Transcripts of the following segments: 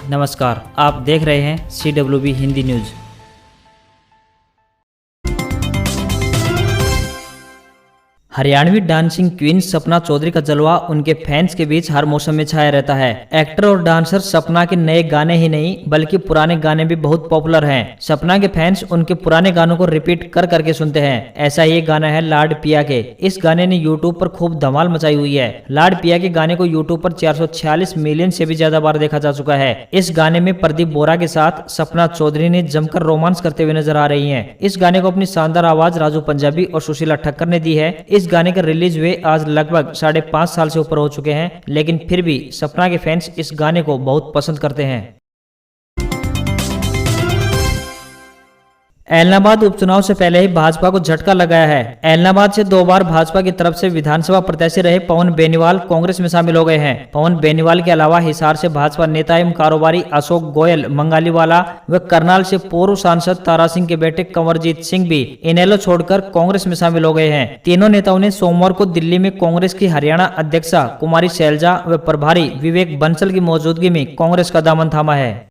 नमस्कार, आप देख रहे हैं CWB Hindi news. Haryanvi dancing queen Sapna Chaudhary का जलवा उनके फैंस के बीच हर मौसम में छाया रहता है। एक्टर और डांसर सपना के नए गाने ही नहीं बल्कि पुराने गाने भी बहुत पॉपुलर हैं। सपना के फैंस उनके पुराने गानों को रिपीट कर करके सुनते हैं। ऐसा ही एक गाना है लाड पिया के। इस गाने ने यूट्यूब पर खूब धमाल मचाई हुई है। लाड पिया के गाने को यूट्यूब पर 446 मिलियन से भी ज्यादा बार देखा जा चुका है। इस गाने में प्रदीप बोरा के साथ सपना चौधरी ने जमकर रोमांस करते हुए नजर आ रही है। इस गाने को अपनी शानदार आवाज राजू पंजाबी और सुशीला ठक्कर ने दी है। इस गाने का रिलीज हुए आज लगभग 5.5 साल से ऊपर हो चुके हैं, लेकिन फिर भी सपना के फैंस इस गाने को बहुत पसंद करते हैं। ऐलनाबाद उपचुनाव से पहले ही भाजपा को झटका लगाया है। ऐलनाबाद से 2 बार भाजपा की तरफ से विधानसभा प्रत्याशी रहे पवन बेनीवाल कांग्रेस में शामिल हो गए हैं। पवन बेनीवाल के अलावा हिसार से भाजपा नेता एवं कारोबारी अशोक गोयल मंगालीवाला व करनाल से पूर्व सांसद तारा सिंह के बेटे कंवरजीत सिंह भी इनेलो छोड़कर कांग्रेस में शामिल हो गए हैं। तीनों नेताओं ने सोमवार को दिल्ली में कांग्रेस की हरियाणा अध्यक्षा कुमारी शैलजा व प्रभारी विवेक बंसल की मौजूदगी में कांग्रेस का दामन थामा है।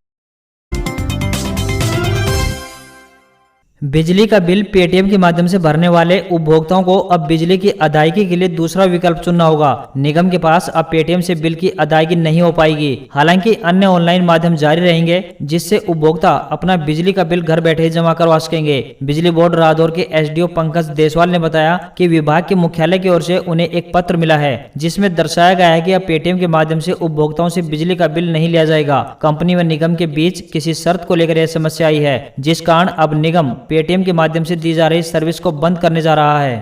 बिजली का बिल पेटीएम के माध्यम से भरने वाले उपभोक्ताओं को अब बिजली की अदायगी के लिए दूसरा विकल्प चुनना होगा। निगम के पास अब पेटीएम से बिल की अदायगी नहीं हो पाएगी। हालांकि अन्य ऑनलाइन माध्यम जारी रहेंगे जिससे उपभोक्ता अपना बिजली का बिल घर बैठे ही जमा करवा सकेंगे। बिजली बोर्ड रादौर के एसडीओ पंकज देसवाल ने बताया कि विभाग के मुख्यालय की ओर से उन्हें एक पत्र मिला है जिसमें दर्शाया गया है कि अब पेटीएम के माध्यम से उपभोक्ताओं से बिजली का बिल नहीं लिया जाएगा। कंपनी व निगम के बीच किसी शर्त को लेकर यह समस्या आई है, जिस कारण अब निगम पेटीएम के माध्यम से दी जा रही सर्विस को बंद करने जा रहा है।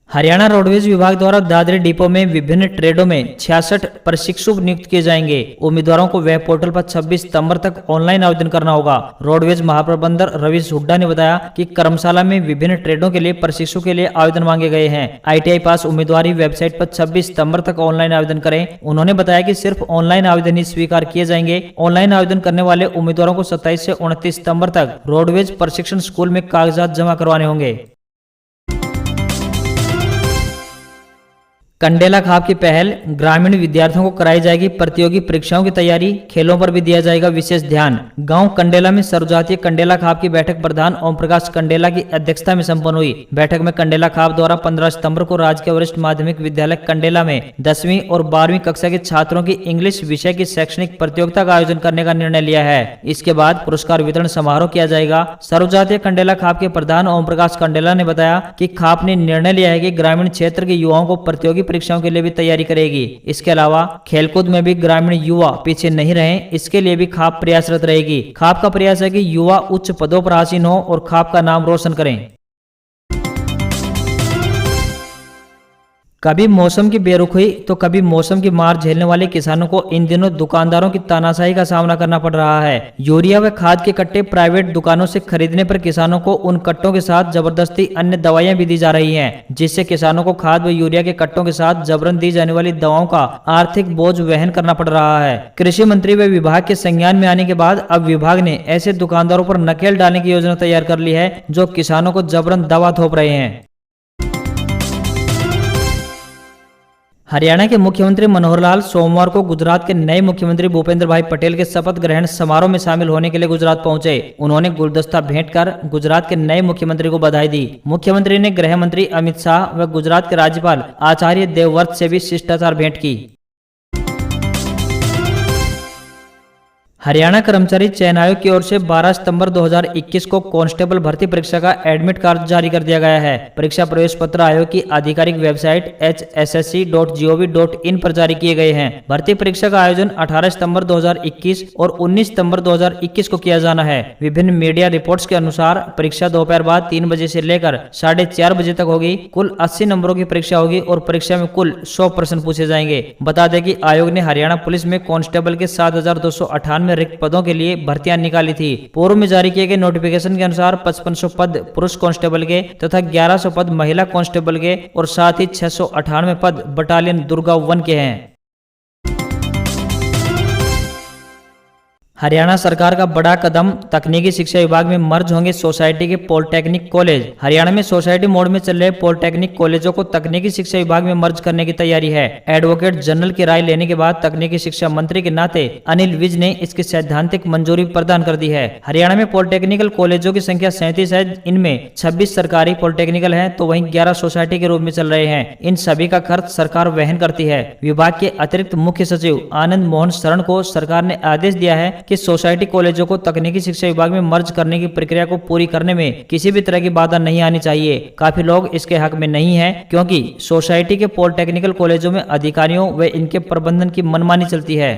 हरियाणा रोडवेज विभाग द्वारा दादरी डिपो में विभिन्न ट्रेडों में 66 प्रशिक्षु नियुक्त किए जाएंगे। उम्मीदवारों को वेब पोर्टल पर 26 सितंबर तक ऑनलाइन आवेदन करना होगा। रोडवेज महाप्रबंधक रवि हुड्डा ने बताया कि कर्मशाला में विभिन्न ट्रेडों के लिए प्रशिक्षु के लिए आवेदन मांगे गए हैं। ITI पास उम्मीदवार ही वेबसाइट पर 26 सितंबर तक ऑनलाइन आवेदन करें। उन्होंने बताया कि सिर्फ ऑनलाइन आवेदन ही स्वीकार किए जाएंगे। ऑनलाइन आवेदन करने वाले उम्मीदवारों को 27 से 29 सितंबर तक रोडवेज प्रशिक्षण स्कूल में कागजात जमा करवाने होंगे। कंडेला खाप की पहल, ग्रामीण विद्यार्थियों को कराई जाएगी प्रतियोगी परीक्षाओं की तैयारी, खेलों पर भी दिया जाएगा विशेष ध्यान। गांव कंडेला में सर्वजातीय कंडेला खाप की बैठक प्रधान ओम प्रकाश कंडेला की अध्यक्षता में संपन्न हुई। बैठक में कंडेला खाप द्वारा 15 सितंबर को राजकीय वरिष्ठ माध्यमिक विद्यालय कंडेला में 10वीं और 12वीं कक्षा के छात्रों की इंग्लिश विषय की शैक्षणिक प्रतियोगिता का आयोजन करने का निर्णय लिया है। इसके बाद पुरस्कार वितरण समारोह किया जाएगा। सर्वजातीय कंडेला खाप के प्रधान ओम प्रकाश कंडेला ने बताया कि खाप ने निर्णय लिया है कि ग्रामीण क्षेत्र के युवाओं को प्रतियोगी परीक्षाओं के लिए भी तैयारी करेगी। इसके अलावा खेलकूद में भी ग्रामीण युवा पीछे नहीं रहें, इसके लिए भी खाप प्रयासरत रहेगी। खाप का प्रयास है कि युवा उच्च पदों पर आसीन हो और खाप का नाम रोशन करें। कभी मौसम की बेरुखी तो कभी मौसम की मार झेलने वाले किसानों को इन दिनों दुकानदारों की तानाशाही का सामना करना पड़ रहा है। यूरिया व खाद के कट्टे प्राइवेट दुकानों से खरीदने पर किसानों को उन कट्टों के साथ जबरदस्ती अन्य दवाइयां भी दी जा रही हैं, जिससे किसानों को खाद व यूरिया के कट्टों के साथ जबरन दी जाने वाली दवाओं का आर्थिक बोझ वहन करना पड़ रहा है। कृषि मंत्री व विभाग के संज्ञान में आने के बाद अब विभाग ने ऐसे दुकानदारों पर नकेल डालने की योजना तैयार कर ली है जो किसानों को जबरन दवा थोप रहे हैं। हरियाणा के मुख्यमंत्री मनोहर लाल सोमवार को गुजरात के नए मुख्यमंत्री भूपेंद्र भाई पटेल के शपथ ग्रहण समारोह में शामिल होने के लिए गुजरात पहुंचे। उन्होंने गुलदस्ता भेंट कर गुजरात के नए मुख्यमंत्री को बधाई दी। मुख्यमंत्री ने गृह मंत्री अमित शाह व गुजरात के राज्यपाल आचार्य देवव्रत से भी शिष्टाचार भेंट की। हरियाणा कर्मचारी चयन आयोग की ओर से 12 सितंबर 2021 को कांस्टेबल भर्ती परीक्षा का एडमिट कार्ड जारी कर दिया गया है। परीक्षा प्रवेश पत्र आयोग की आधिकारिक वेबसाइट hssc.gov.in पर जारी किए गए हैं। भर्ती परीक्षा का आयोजन 18 सितंबर 2021 और 19 सितंबर 2021 को किया जाना है। विभिन्न मीडिया रिपोर्ट्स के अनुसार परीक्षा दोपहर बाद 3 बजे से लेकर 4:30 बजे तक होगी। कुल 80 नंबरों की परीक्षा होगी और परीक्षा में कुल 100 प्रश्न पूछे जाएंगे। बता दें कि आयोग ने हरियाणा पुलिस में कांस्टेबल के 7,298 रिक्त पदों के लिए भर्तियां निकाली थी। पूर्व में जारी किए गए नोटिफिकेशन के अनुसार 5500 पद पुरुष कांस्टेबल के तथा 1100 पद महिला कांस्टेबल के और साथ ही 698 पद बटालियन दुर्गा 1 के हैं। हरियाणा सरकार का बड़ा कदम, तकनीकी शिक्षा विभाग में मर्ज होंगे सोसाइटी के पॉलिटेक्निक कॉलेज। हरियाणा में सोसाइटी मोड में चल रहे पॉलिटेक्निक कॉलेजों को तकनीकी शिक्षा विभाग में मर्ज करने की तैयारी है। एडवोकेट जनरल की राय लेने के बाद तकनीकी शिक्षा मंत्री के नाते अनिल विज ने इसकी सैद्धांतिक मंजूरी प्रदान कर दी है। हरियाणा में पॉलिटेक्निकल कॉलेजों की संख्या 37 है। इनमें 26 सरकारी पॉलिटेक्निकल है तो वहीं 11 सोसाइटी के रूप में चल रहे हैं। इन सभी का खर्च सरकार वहन करती है। विभाग के अतिरिक्त मुख्य सचिव आनंद मोहन शरण को सरकार ने आदेश दिया है कि सोसाइटी कॉलेजों को तकनीकी शिक्षा विभाग में मर्ज करने की प्रक्रिया को पूरी करने में किसी भी तरह की बाधा नहीं आनी चाहिए। काफी लोग इसके हक में नहीं हैं क्योंकि सोसाइटी के पॉलिटेक्निकल कॉलेजों में अधिकारियों व इनके प्रबंधन की मनमानी चलती है।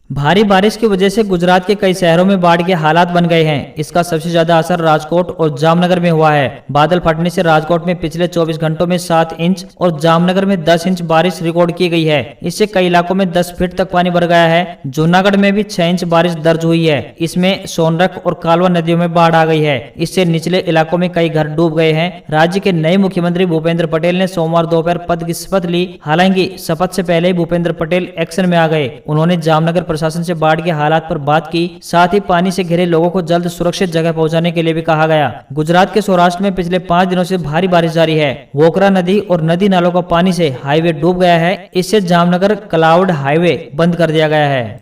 भारी बारिश की वजह से गुजरात के कई शहरों में बाढ़ के हालात बन गए हैं। इसका सबसे ज्यादा असर राजकोट और जामनगर में हुआ है। बादल फटने से राजकोट में पिछले 24 घंटों में 7 इंच और जामनगर में 10 इंच बारिश रिकॉर्ड की गई है। इससे कई इलाकों में 10 फीट तक पानी भर गया है। जूनागढ़ में भी 6 इंच बारिश दर्ज हुई है। इसमें सोनरख और कालवा नदियों में बाढ़ आ गई है। इससे निचले इलाकों में कई घर डूब गए हैं। राज्य के नए मुख्यमंत्री भूपेंद्र पटेल ने सोमवार दोपहर पद की शपथ ली। हालांकि शपथ से पहले ही भूपेंद्र पटेल एक्शन में आ गए। उन्होंने जामनगर प्रशासन से बाढ़ के हालात पर बात की। साथ ही पानी से घिरे लोगों को जल्द सुरक्षित जगह पहुंचाने के लिए भी कहा गया। गुजरात के सौराष्ट्र में पिछले 5 दिनों से भारी बारिश जारी है। वोकरा नदी और नदी नालों का पानी से हाईवे डूब गया है। इससे जामनगर क्लाउड हाईवे बंद कर दिया गया है।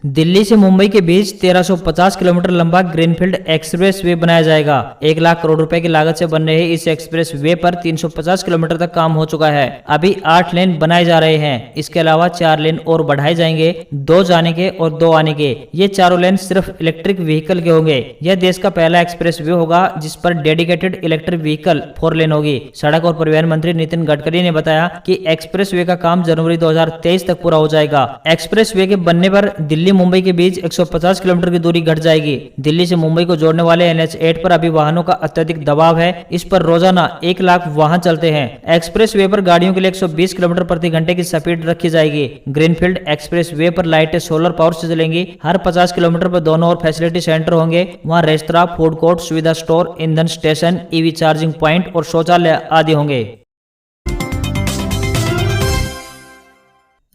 दिल्ली से मुंबई के बीच 1350 किलोमीटर लंबा ग्रीनफील्ड एक्सप्रेस वे बनाया जाएगा। 1 लाख करोड़ रुपए की लागत से बन रहे इस एक्सप्रेस वे पर 350 किलोमीटर तक काम हो चुका है। अभी 8 लेन बनाए जा रहे हैं। इसके अलावा 4 लेन और बढ़ाए जाएंगे, 2 जाने के और 2 आने के। ये चारों लेन सिर्फ इलेक्ट्रिक व्हीकल के होंगे। यह देश का पहला एक्सप्रेस वे होगा जिस पर डेडिकेटेड इलेक्ट्रिक व्हीकल 4 लेन होगी। सड़क और परिवहन मंत्री नितिन गडकरी ने बताया कि एक्सप्रेस वे का काम जनवरी 2023 तक पूरा हो जाएगा। एक्सप्रेस वे के बनने पर दिल्ली मुंबई के बीच 150 किलोमीटर की दूरी घट जाएगी। दिल्ली से मुंबई को जोड़ने वाले NH8 पर अभी वाहनों का अत्यधिक दबाव है। इस पर रोजाना 1 लाख वाहन चलते हैं। एक्सप्रेस वे पर गाड़ियों के लिए 120 किलोमीटर प्रति घंटे की स्पीड रखी जाएगी। ग्रीनफील्ड एक्सप्रेस वे पर लाइटें सोलर पावर से चलेंगी। हर 50 किलोमीटर पर दोनों ओर फैसिलिटी सेंटर होंगे। वहां रेस्तरां, फूड कोर्ट, सुविधा स्टोर, ईंधन स्टेशन, EV चार्जिंग पॉइंट और शौचालय आदि होंगे।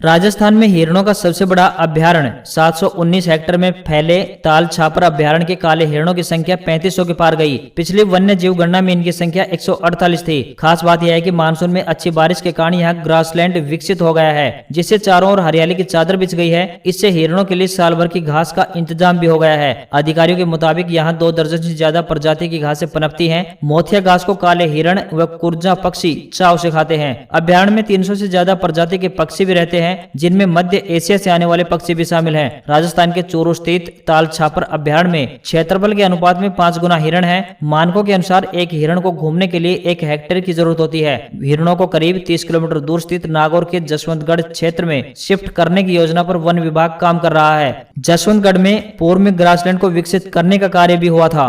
राजस्थान में हिरणों का सबसे बड़ा अभ्यारण्य 719 हेक्टेयर में फैले ताल छापर अभ्यारण्य के काले हिरणों की संख्या 3500 के पार गई। पिछली वन्य जीव गणना में इनकी संख्या 148 थी। खास बात यह है कि मानसून में अच्छी बारिश के कारण यहाँ ग्रासलैंड विकसित हो गया है जिससे चारों ओर हरियाली की चादर बिछ गई है। इससे हिरणों के लिए साल भर की घास का इंतजाम भी हो गया है। अधिकारियों के मुताबिक यहाँ 2 दर्जन से ज्यादा प्रजाति की घासें पनपती हैं। मोथिया घास को काले हिरण व कुर्जा पक्षी चाव से खाते हैं। अभ्यारण्य में 300 से ज्यादा प्रजाति के पक्षी भी रहते हैं जिनमें मध्य एशिया से आने वाले पक्षी भी शामिल हैं। राजस्थान के चूरू स्थित ताल छापर अभ्यारण्य में क्षेत्रफल के अनुपात में 5 गुना हिरण है। मानकों के अनुसार एक हिरण को घूमने के लिए 1 हेक्टेयर की जरूरत होती है। हिरणों को करीब 30 किलोमीटर दूर स्थित नागौर के जसवंतगढ़ क्षेत्र में शिफ्ट करने की योजना पर वन विभाग काम कर रहा है। जसवंतगढ़ में पूर्व में ग्रासलैंड को विकसित करने का कार्य भी हुआ था।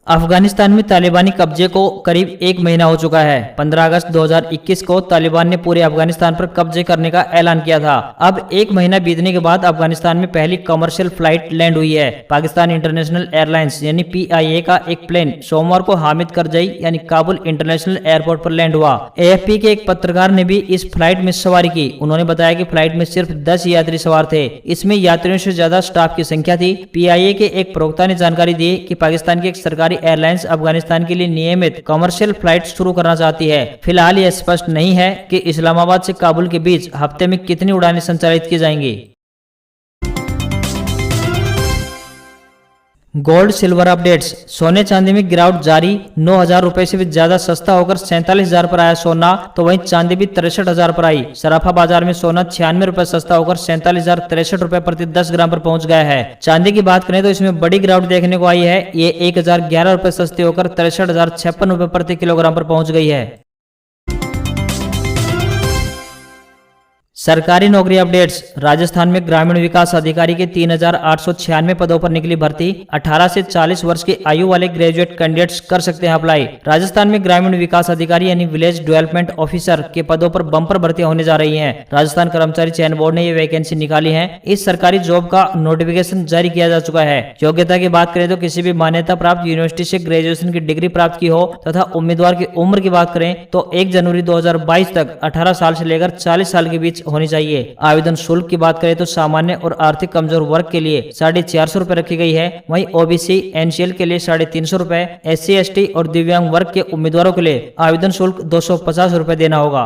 अफगानिस्तान में तालिबानी कब्जे को करीब 1 महीना हो चुका है। 15 अगस्त 2021 को तालिबान ने पूरे अफगानिस्तान पर कब्जे करने का ऐलान किया था। अब 1 महीना बीतने के बाद अफगानिस्तान में पहली कमर्शियल फ्लाइट लैंड हुई है। पाकिस्तान इंटरनेशनल एयरलाइंस यानी PIA का एक प्लेन सोमवार को हामिद करजई यानी काबुल इंटरनेशनल एयरपोर्ट पर लैंड हुआ। AFP के एक पत्रकार ने भी इस फ्लाइट में सवारी की। उन्होंने बताया कि फ्लाइट में सिर्फ 10 यात्री सवार थे। इसमें यात्रियों से ज्यादा स्टाफ की संख्या थी। PIA के एक प्रवक्ता ने जानकारी दी कि पाकिस्तान की एक सरकारी एयरलाइंस अफगानिस्तान के लिए नियमित कमर्शियल फ्लाइट शुरू करना चाहती है। फिलहाल यह स्पष्ट नहीं है कि इस्लामाबाद से काबुल के बीच हफ्ते में कितनी उड़ानें संचालित की जाएंगी। Gold silver updates. सोने चांदी में गिरावट जारी। 9,000 रुपए से भी ज्यादा सस्ता होकर 47,000 पर आया सोना, तो वहीं चांदी भी 63,000 पर आई। सराफा बाजार में सोना 96 रुपए सस्ता होकर 47,063 रुपए प्रति 10 ग्राम पर पहुंच गया है। चांदी की बात करें तो इसमें बड़ी गिरावट देखने को आई है। ये 1,011 रुपए सस्ती होकर 63,056 रुपए प्रति किलोग्राम पर पहुंच गई है। सरकारी नौकरी अपडेट्स। राजस्थान में ग्रामीण विकास अधिकारी के 3,896 पदों पर निकली भर्ती। 18 से 40 वर्ष की आयु वाले ग्रेजुएट कैंडिडेट्स कर सकते हैं अप्लाई। राजस्थान में ग्रामीण विकास अधिकारी यानी विलेज डेवलपमेंट ऑफिसर के पदों पर बम्पर भर्तियां होने जा रही हैं। राजस्थान कर्मचारी चयन बोर्ड ने ये वैकेंसी निकाली है। इस सरकारी जॉब का नोटिफिकेशन जारी किया जा चुका है। योग्यता की बात करें तो किसी भी मान्यता प्राप्त यूनिवर्सिटी से ग्रेजुएशन की डिग्री प्राप्त की हो तथा उम्मीदवार की उम्र की बात करें तो 1 जनवरी 2022 तक 18 साल से लेकर 40 साल के बीच होनी चाहिए। आवेदन शुल्क की बात करें तो सामान्य और आर्थिक कमजोर वर्ग के लिए 450 रुपए रखी गई है। वहीं ओबीसी एनसीएल के लिए 350 रुपए, SC ST और दिव्यांग वर्ग के उम्मीदवारों के लिए आवेदन शुल्क 250 रुपए देना होगा।